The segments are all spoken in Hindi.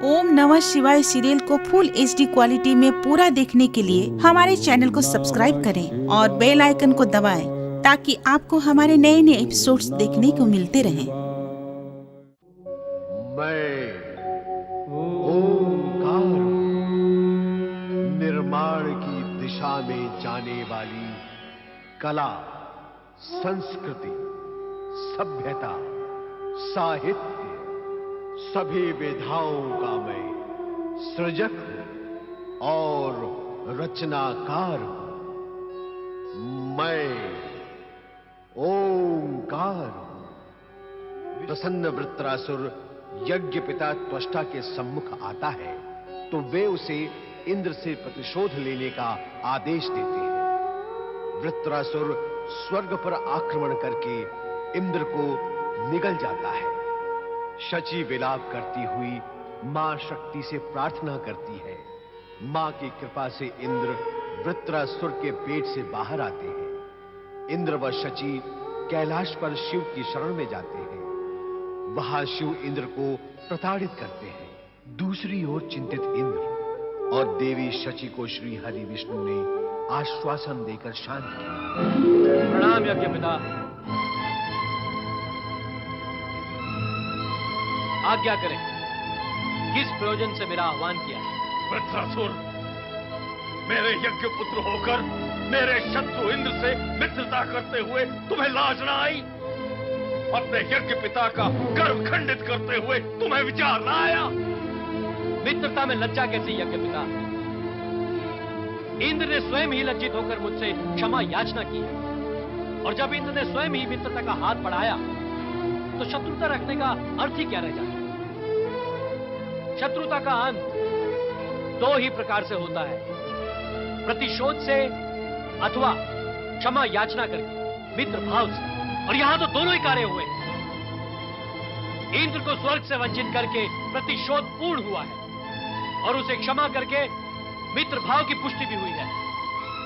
ओम नमः शिवाय सीरियल को फुल HD क्वालिटी में पूरा देखने के लिए हमारे चैनल को सब्सक्राइब करें और बेल आइकन को दबाएं ताकि आपको हमारे नए नए एपिसोड्स देखने को मिलते रहें। मैं ओंकार निर्माण की दिशा में जाने वाली कला, संस्कृति, सभ्यता, साहित्य, सभी विधाओं का मैं सृजक हूं और रचनाकार हूं। मैं ओंकार हूं। प्रसन्न वृत्रासुर यज्ञ पिता त्वष्टा के सम्मुख आता है तो वे उसे इंद्र से प्रतिशोध लेने का आदेश देते हैं। वृत्रासुर स्वर्ग पर आक्रमण करके इंद्र को निगल जाता है। शची विलाप करती हुई मां शक्ति से प्रार्थना करती है। मां की कृपा से इंद्र वृत्रासुर के पेट से बाहर आते हैं। इंद्र व शची कैलाश पर शिव की शरण में जाते हैं। वहां शिव इंद्र को प्रताड़ित करते हैं। दूसरी ओर चिंतित इंद्र और देवी शची को श्री हरि विष्णु ने आश्वासन देकर शांत किया। प्रणाम यज्ञ पिता। आज्ञा करें, किस प्रयोजन से मेरा आह्वान किया? वृत्रासुर, मेरे यज्ञ पुत्र होकर मेरे शत्रु इंद्र से मित्रता करते हुए तुम्हें लाज ना आई? अपने यज्ञ पिता का गर्व खंडित करते हुए तुम्हें विचार ना आया? मित्रता में लज्जा कैसी यज्ञ पिता? इंद्र ने स्वयं ही लज्जित होकर मुझसे क्षमा याचना की है, और जब इंद्र ने स्वयं ही मित्रता का हाथ बढ़ाया तो शत्रुता रखने का अर्थ ही क्या रह जाता? शत्रुता का अंत दो ही प्रकार से होता है, प्रतिशोध से अथवा क्षमा याचना करके, मित्र भाव से। और यहां तो दोनों ही कार्य हुए। इंद्र को स्वर्ग से वंचित करके प्रतिशोध पूर्ण हुआ है और उसे क्षमा करके मित्र भाव की पुष्टि भी हुई है।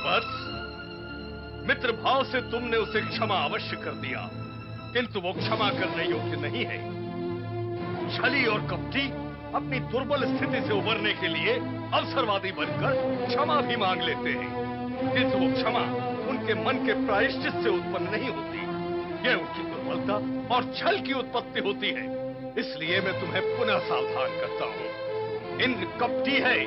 बस मित्र भाव से तुमने उसे क्षमा अवश्य कर दिया, किंतु वो क्षमा करने योग्य नहीं है। छली और कपटी अपनी दुर्बल स्थिति से उबरने के लिए अवसरवादी बनकर क्षमा भी मांग लेते हैं, किंतु वो क्षमा उनके मन के प्रायश्चित से उत्पन्न नहीं होती। यह उनकी दुर्बलता और छल की उत्पत्ति होती है। इसलिए मैं तुम्हें पुनः सावधान करता हूं। इंद्र कपटी है।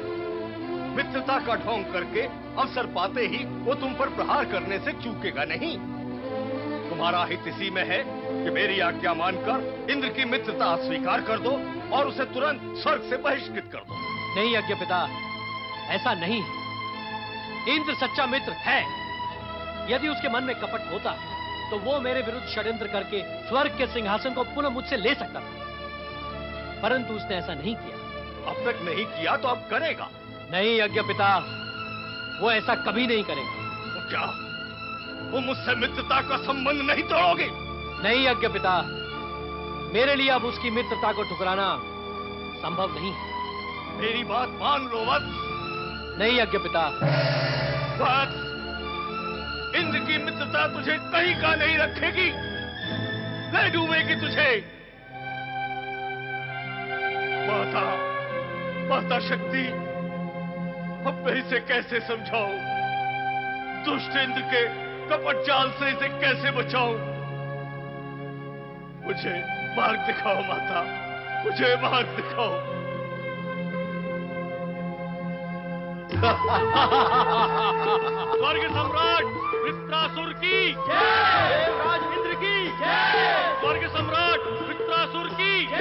मित्रता का ढोंग करके अवसर पाते ही वो तुम पर प्रहार करने से चूकेगा नहीं। तुम्हारा हित इसी में है कि मेरी आज्ञा मानकर इंद्र की मित्रता अस्वीकार कर दो और उसे तुरंत स्वर्ग से बहिष्कृत कर दो। नहीं यज्ञ पिता, ऐसा नहीं है। इंद्र सच्चा मित्र है। यदि उसके मन में कपट होता तो वो मेरे विरुद्ध षड्यंत्र करके स्वर्ग के सिंहासन को पुनः मुझसे ले सकता था, परंतु उसने ऐसा नहीं किया। अब तक नहीं किया तो अब करेगा? नहीं यज्ञ पिता, वो ऐसा कभी नहीं करेगा। तो क्या वो मुझसे मित्रता का संबंध नहीं तोड़ोगे? नहीं यज्ञ पिता, मेरे लिए अब उसकी मित्रता को ठुकराना संभव नहीं है। मेरी बात मान लो वत्स। नहीं यज्ञ पिता। वत्स, इंद्र की मित्रता तुझे कहीं का नहीं रखेगी, ले डूबेगी तुझे। माता, माता शक्ति, अब मैं इसे कैसे समझाऊं? दुष्ट इंद्र के कपट जाल से इसे कैसे बचाऊं? मुझे मार्ग दिखाओ माता, मुझे मार्ग दिखाओ। स्वर्ग सम्राट वृत्रासुर की जय, देवराज इंद्र की जय। स्वर्ग सम्राट वृत्रासुर की जय,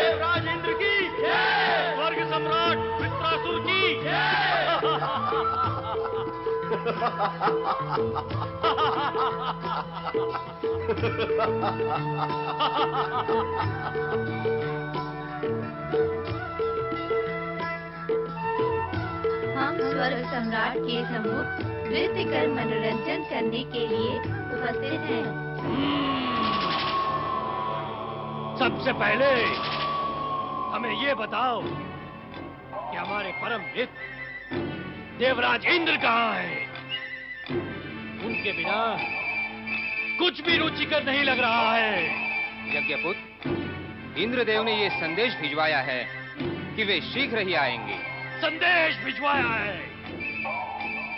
देवराज इंद्र की जय। स्वर्ग सम्राट वृत्रासुर की जय। हम स्वर्ग सम्राट के सम्मुख नृत्य कर मनोरंजन करने के लिए उपस्थित हैं। सबसे पहले हमें ये बताओ कि हमारे परम मित्र देवराज इंद्र कहाँ है? उनके बिना कुछ भी रुचिकर नहीं लग रहा है। यज्ञपुत्र, इंद्रदेव ने ये संदेश भिजवाया है कि वे शीघ्र ही आएंगे। संदेश भिजवाया है।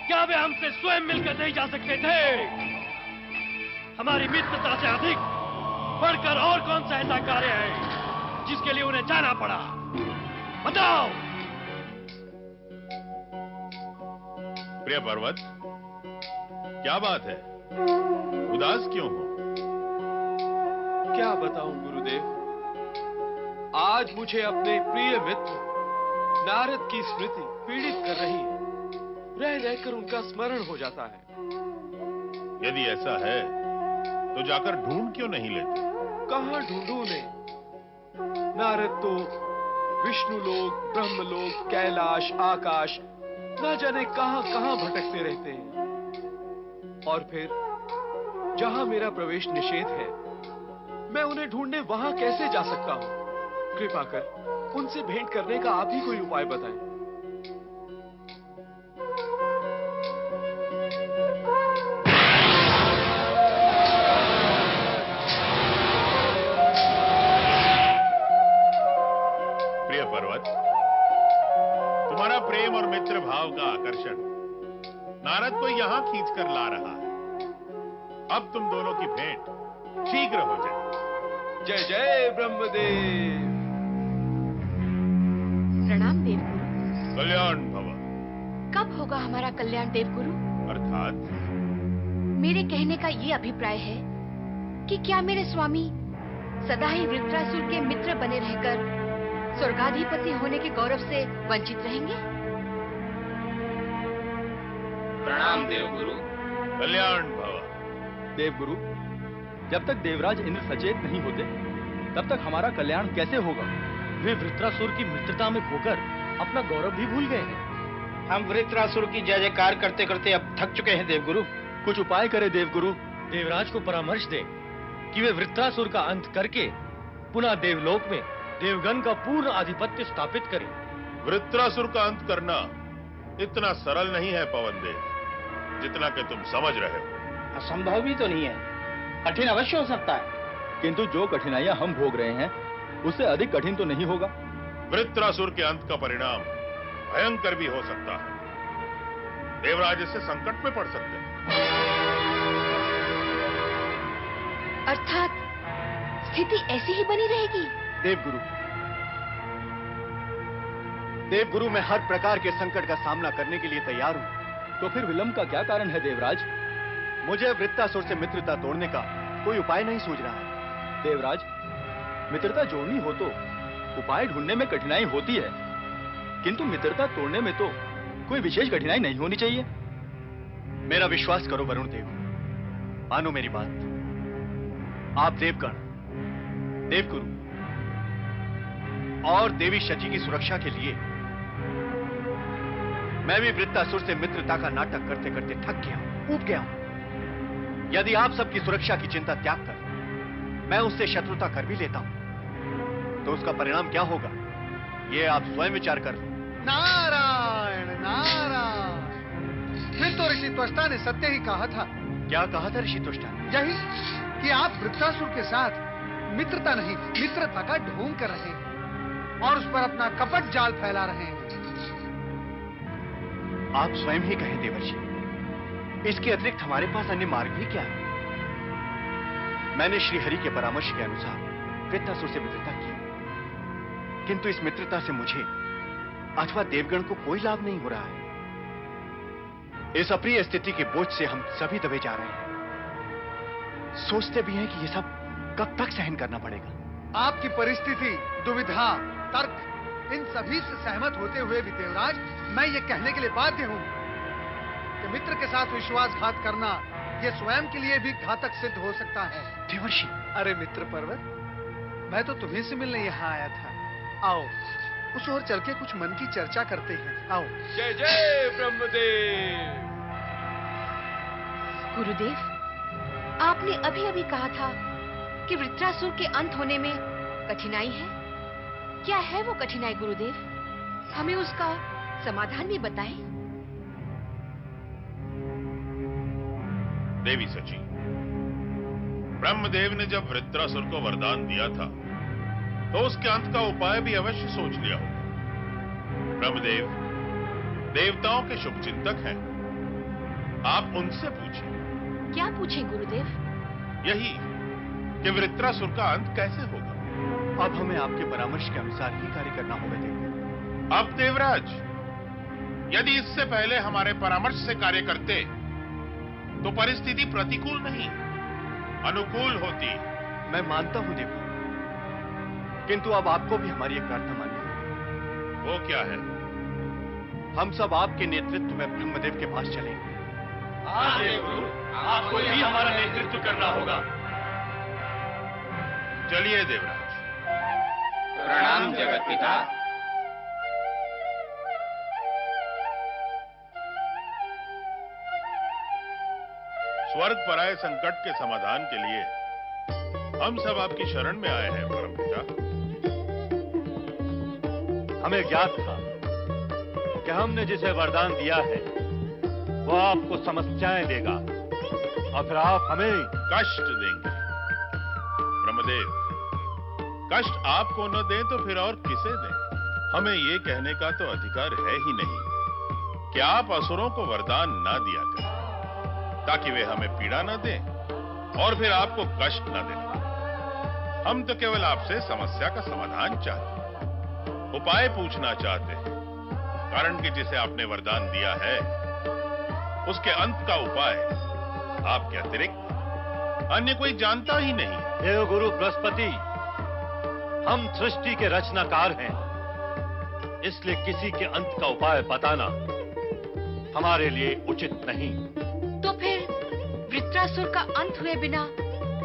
क्या वे हमसे स्वयं मिलकर नहीं जा सकते थे? हमारी मित्रता से अधिक बढ़कर और कौन सा ऐसा कार्य है जिसके लिए उन्हें जाना पड़ा? बताओ। प्रिय पर्वत, क्या बात है? उदास क्यों हो? क्या बताऊं गुरुदेव, आज मुझे अपने प्रिय मित्र नारद की स्मृति पीड़ित कर रही है। रह रहकर उनका स्मरण हो जाता है। यदि ऐसा है तो जाकर ढूंढ क्यों नहीं लेते? कहां ढूंढूं उन्हें? नारद तो विष्णुलोक, ब्रह्मलोक, कैलाश, आकाश न जाने कहां कहां भटकते रहते हैं। और फिर जहां मेरा प्रवेश निषेध है, मैं उन्हें ढूंढने वहां कैसे जा सकता हूं? कृपा कर उनसे भेंट करने का आप ही कोई उपाय बताएं। प्रिय पर्वत, तुम्हारा प्रेम और मित्र भाव का आकर्षण नारद को यहां खींचकर ला रहा है। अब तुम दोनों की भेंट शीघ्र हो जाए। जय जय ब्रह्मदेव। प्रणाम देवगुरु। कल्याण भव। कब होगा हमारा कल्याण देवगुरु? अर्थात मेरे कहने का ये अभिप्राय है कि क्या मेरे स्वामी सदा ही वृत्रासुर के मित्र बने रहकर स्वर्गाधिपति होने के गौरव से वंचित रहेंगे? प्रणाम देवगुरु। कल्याण भव। देवगुरु, जब तक देवराज इंद्र सचेत नहीं होते तब तक हमारा कल्याण कैसे होगा? वे वृत्रासुर की मित्रता में खोकर अपना गौरव भी भूल गए हैं। हम वृत्रासुर की जय जयकार करते करते अब थक चुके हैं देवगुरु। कुछ उपाय करे देवगुरु। देवराज को परामर्श दे कि वे वृत्रासुर का अंत करके पुनः देवलोक में देवगण का पूर्ण आधिपत्य स्थापित करें। वृत्रासुर का अंत करना इतना सरल नहीं है पवनदेव, जितना कि तुम समझ रहे हो। असंभव भी तो नहीं है, कठिन अवश्य हो सकता है। किंतु जो कठिनाइयां हम भोग रहे हैं उससे अधिक कठिन तो नहीं होगा। वृत्रासुर के अंत का परिणाम भयंकर भी हो सकता है। देवराज इससे संकट में पड़ सकते हैं। अर्थात स्थिति ऐसी ही बनी रहेगी? देवगुरु, देवगुरु, मैं हर प्रकार के संकट का सामना करने के लिए तैयार हूं। तो फिर विलंब का क्या कारण है देवराज? मुझे वृत्रासुर से मित्रता तोड़ने का कोई उपाय नहीं सूझ रहा है। देवराज, मित्रता जोड़नी हो तो उपाय ढूंढने में कठिनाई होती है, किंतु मित्रता तोड़ने में तो कोई विशेष कठिनाई नहीं होनी चाहिए। मेरा विश्वास करो वरुण देव, मानो मेरी बात। आप देवगण, देवगुरु और देवी शची की सुरक्षा के लिए मैं भी वृत्रासुर से मित्रता का नाटक करते करते थक गया हूं, ऊब गया हूं। यदि आप सबकी सुरक्षा की चिंता त्याग कर मैं उससे शत्रुता कर भी लेता हूं, तो उसका परिणाम क्या होगा, ये आप स्वयं विचार कर लो। नारायण नारायण, फिर तो ऋषि त्वष्टा ने सत्य ही कहा था। क्या कहा था ऋषि त्वष्टा? यही कि आप वृत्रासुर के साथ मित्रता नहीं मित्रता का ढोंग कर रहे हैं और उस पर अपना कपट जाल फैला रहे हैं। आप स्वयं ही कहें देवर्षि, इसके अतिरिक्त हमारे पास अन्य मार्ग भी क्या है? मैंने श्रीहरि के परामर्श के अनुसार वृत्रासुर से मित्रता की, किंतु इस मित्रता से मुझे अथवा देवगण को कोई लाभ नहीं हो रहा है। इस अप्रिय स्थिति के बोझ से हम सभी दबे जा रहे हैं। सोचते भी हैं कि ये सब कब तक सहन करना पड़ेगा। आपकी परिस्थिति, दुविधा, तर्क, इन सभी से सहमत होते हुए भी देवराज, मैं ये कहने के लिए बाध्य हूं कि मित्र के साथ विश्वासघात करना ये स्वयं के लिए भी घातक सिद्ध हो सकता है। देवर्षि, अरे मित्र पर्वत, मैं तो तुम्हीं से मिलने यहाँ आया था। आओ उस ओर चल के कुछ मन की चर्चा करते हैं। आओ। जय जय ब्रह्मदेव। गुरुदेव, आपने अभी अभी कहा था कि वृत्रासुर के अंत होने में कठिनाई है। क्या है वो कठिनाई गुरुदेव? हमें उसका समाधान भी बताएं। देवी सची, ब्रह्मदेव ने जब वृत्रासुर को वरदान दिया था तो उसके अंत का उपाय भी अवश्य सोच लिया होगा। ब्रह्मदेव देवताओं के शुभचिंतक हैं, आप उनसे पूछें। क्या पूछें गुरुदेव? यही कि वृत्रासुर का अंत कैसे होगा। अब हमें आपके परामर्श के अनुसार ही कार्य करना होगा देवराज। अब देवराज, यदि इससे पहले हमारे परामर्श से कार्य करते तो परिस्थिति प्रतिकूल नहीं अनुकूल होती। मैं मानता हूं देवराज, किंतु अब आपको भी हमारी एक प्रार्थना माननी होगी। वो क्या है? हम सब आपके नेतृत्व में ब्रह्मदेव के पास चलेंगे। हाँ देवगुरु, आपको ही हमारा नेतृत्व करना होगा। चलिए देवराज। प्रणाम जगत पिता। स्वर्ग पर आए संकट के समाधान के लिए हम सब आपकी शरण में आए हैं परमपिता। हमें ज्ञात था कि हमने जिसे वरदान दिया है वो आपको समस्याएं देगा और फिर आप हमें कष्ट देंगे। ब्रह्मदेव, कष्ट आपको न दें तो फिर और किसे दें? हमें ये कहने का तो अधिकार है ही नहीं कि आप असुरों को वरदान ना दिया करें ताकि वे हमें पीड़ा न दें और फिर आपको कष्ट न दें। हम तो केवल आपसे समस्या का समाधान चाहते हैं, उपाय पूछना चाहते हैं, कारण कि जिसे आपने वरदान दिया है उसके अंत का उपाय आपके अतिरिक्त अन्य कोई जानता ही नहीं। देवगुरु बृहस्पति, हम सृष्टि के रचनाकार हैं, इसलिए किसी के अंत का उपाय बताना हमारे लिए उचित नहीं। तो फिर वृत्रासुर का अंत हुए बिना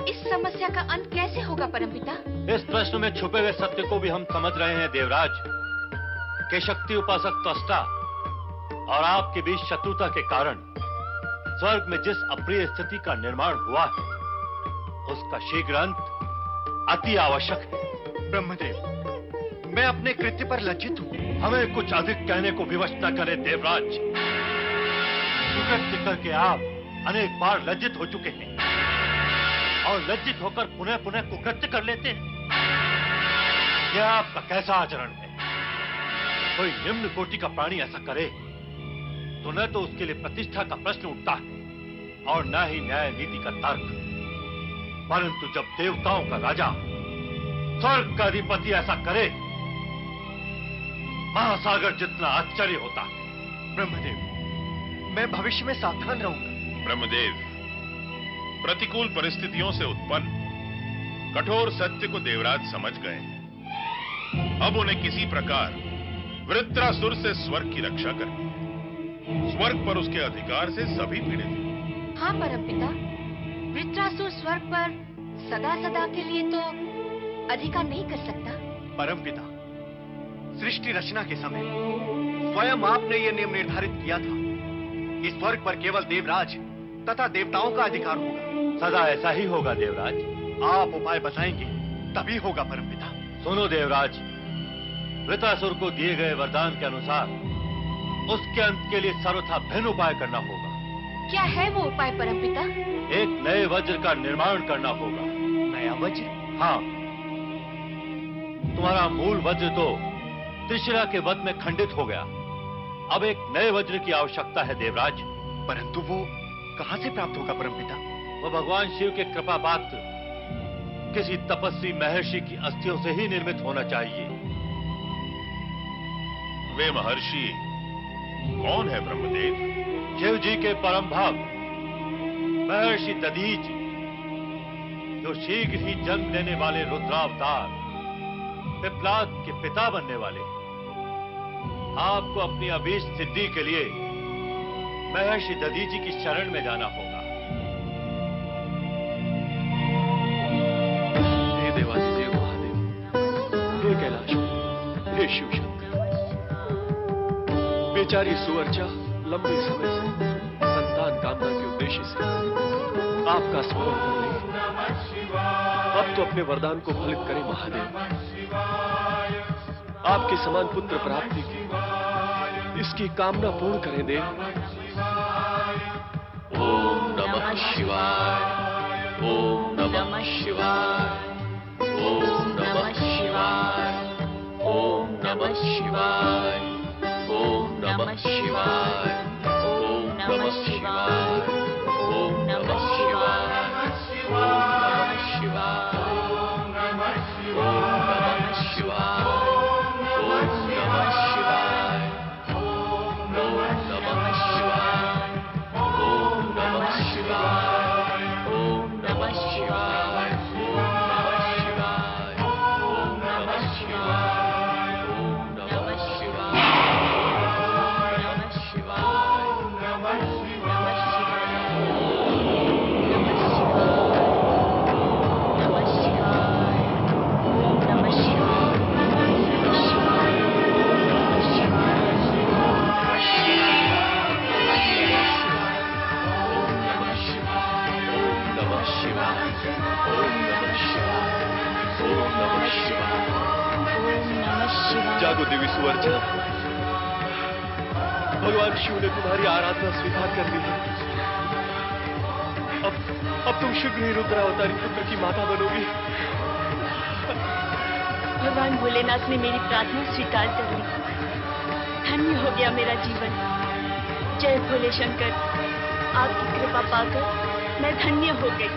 इस समस्या का अंत कैसे होगा परमपिता? इस प्रश्न में छुपे हुए सत्य को भी हम समझ रहे हैं देवराज, कि शक्ति उपासक त्वष्टा और आपके बीच शत्रुता के कारण स्वर्ग में जिस अप्रिय स्थिति का निर्माण हुआ है उसका शीघ्र अंत अति आवश्यक है। ब्रह्मदेव, मैं अपने कृत्य पर लज्जित हूं। हमें कुछ अधिक कहने को विवश न करें देवराज। कुकृत्य करके आप अनेक बार लज्जित हो चुके हैं और लज्जित होकर पुनः पुनः कुकृत्य कर लेते हैं। यह आपका कैसा आचरण है? कोई निम्न कोटि का प्राणी ऐसा करे तो न तो उसके लिए प्रतिष्ठा का प्रश्न उठता है और न ही न्याय नीति का तर्क, परंतु जब देवताओं का राजा स्वर्ग का अधिपति ऐसा करे, महासागर जितना आश्चर्य होता है। ब्रह्मदेव, मैं भविष्य में सावधान रहूंगा। ब्रह्मदेव, प्रतिकूल परिस्थितियों से उत्पन्न कठोर सत्य को देवराज समझ गए हैं। अब उन्हें किसी प्रकार वृत्रासुर से स्वर्ग की रक्षा करनी है। स्वर्ग पर उसके अधिकार से सभी पीड़ित हैं। हाँ परमपिता, वृत्रासुर स्वर्ग पर सदा सदा के लिए तो अधिकार नहीं कर सकता। परमपिता, सृष्टि रचना के समय स्वयं आपने यह नियम निर्धारित किया था कि स्वर्ग पर केवल देवराज तथा देवताओं का अधिकार होगा। सदा ऐसा ही होगा देवराज। आप उपाय बताएंगे तभी होगा परमपिता। सुनो देवराज, वृत्रासुर को दिए गए वरदान के अनुसार उसके अंत के लिए सर्वथा भिन्न उपाय करना होगा। क्या है वो उपाय परमपिता? एक नए वज्र का निर्माण करना होगा। नया वज्र? हाँ, तुम्हारा मूल वज्र तो त्रिशिरा के वध में खंडित हो गया। अब एक नए वज्र की आवश्यकता है देवराज। परंतु वो कहां से प्राप्त होगा परमपिता? वो भगवान शिव के कृपा पात्र किसी तपस्वी महर्षि की अस्थियों से ही निर्मित होना चाहिए। वे महर्षि कौन है ब्रह्मदेव? शिव जी के परम भक्त महर्षि दधीच, जो शीघ्र ही जन्म लेने वाले रुद्रावतार पिप्लाद के पिता बनने वाले। आपको अपनी अभीष्ट सिद्धि के लिए महर्षि दधीची की शरण में जाना होगा। हे देवाधिदेव महादेव, हे कैलाश, हे शिव शंकर, बेचारी सुअर्चा लंबे समय से संतान कामना के उद्देश्य से आपका स्मरण कर रही है। अब तो अपने वरदान को फलित करें महादेव। आपके समान पुत्र प्राप्ति की इसकी कामना पूर्ण करें देव। ओम नमः शिवाय, ओम नमः शिवाय, ओम नमः शिवाय, ओम नमः शिवाय, शिवाय ओम नमः शिवाय ओम नमः शिवाय ओम नमः शिवाय ओम नमः शिवाय ओम नमः शिवाय ओम नमः शिवाय ओम नमः शिवाय ओम नमः शिवाय ओम नमः शिवाय ओम नमः शिवाय जागो देवी सुवर्चना, भगवान शिव ने तुम्हारी आराधना स्वीकार कर ली है। अब तुम शीघ्र ही रुद्रावतारी पुत्र की माता बनोगी। भगवान भोलेनाथ ने मेरी प्रार्थना स्वीकार कर ली। धन्य हो गया मेरा जीवन। जय भोले शंकर, आपकी कृपा पाकर मैं धन्य हो गई।